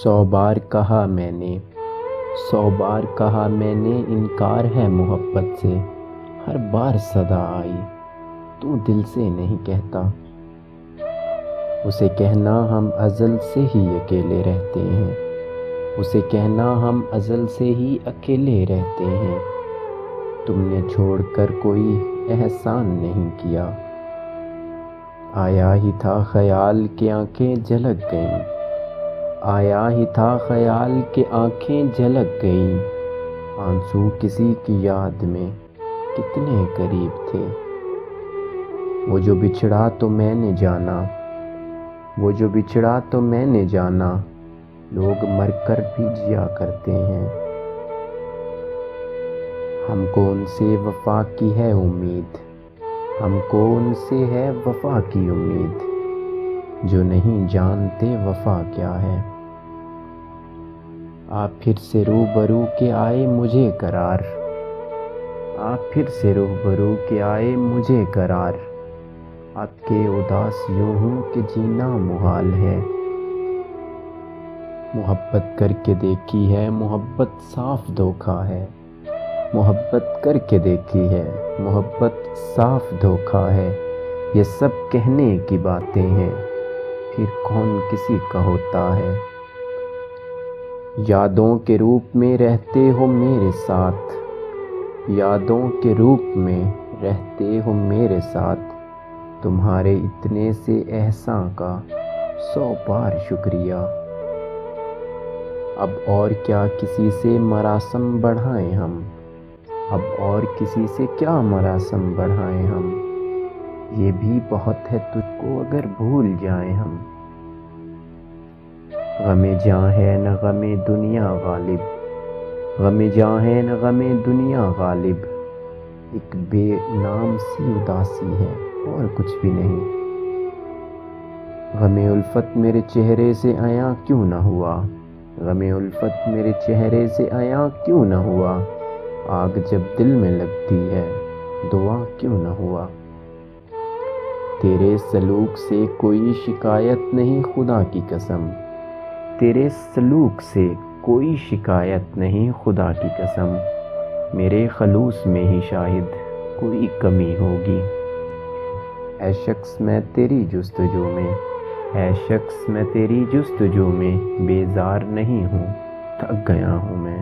100 بار کہا میں نے 100 بار کہا میں نے انکار ہے محبت سے، ہر بار صدا آئی تو دل سے نہیں کہتا۔ اسے کہنا ہم ازل سے ہی اکیلے رہتے ہیں، اسے کہنا ہم ازل سے ہی اکیلے رہتے ہیں۔ تم نے چھوڑ کر کوئی احسان نہیں کیا، آیا ہی تھا خیال کہ آنکھیں جھلک گئیں، آیا ہی تھا خیال کہ آنکھیں جھلک گئیں۔ آنسو کسی کی یاد میں کتنے قریب تھے، وہ جو بچھڑا تو میں نے جانا، وہ جو بچھڑا تو میں نے جانا، لوگ مر کر بھی جیا کرتے ہیں۔ ہم کو ان سے وفا کی ہے امید، ہم کو ان سے ہے وفا کی امید، جو نہیں جانتے وفا کیا ہے۔ آپ پھر سے روبرو کے آئے مجھے قرار، آپ پھر سے روبرو کے آئے مجھے قرار۔ آپ کے اداس یوں ہوں کہ جینا محال ہے۔ محبت کر کے دیکھی ہے محبت صاف دھوکا ہے، محبت کر کے دیکھی ہے محبت صاف دھوکا ہے۔ یہ سب کہنے کی باتیں ہیں، پھر کون کسی کا ہوتا ہے۔ یادوں کے روپ میں رہتے ہو میرے ساتھ، یادوں کے روپ میں رہتے ہو میرے ساتھ، تمہارے اتنے سے احسان کا 100 بار شکریہ۔ اب اور کیا کسی سے مراسم بڑھائیں ہم، اب اور کسی سے کیا مراسم بڑھائیں ہم، یہ بھی بہت ہے تجھ کو اگر بھول جائیں ہم۔ غم جاں ہے نہ غم دنیا غالب، غم جاں ہے نہ غم دنیا غالب، ایک بے نام سی اداسی ہے اور کچھ بھی نہیں۔ غم الفت میرے چہرے سے عیاں کیوں نہ ہوا، غم الفت میرے چہرے سے عیاں کیوں نہ ہوا، آگ جب دل میں لگتی ہے دعا کیوں نہ ہوا۔ تیرے سلوک سے کوئی شکایت نہیں خدا کی قسم، تیرے سلوک سے کوئی شکایت نہیں خدا کی قسم، میرے خلوص میں ہی شاید کوئی کمی ہوگی۔ اے شخص میں تیری جستجو میں، اے شخص میں تیری جستجو میں بیزار نہیں ہوں، تھک گیا ہوں میں۔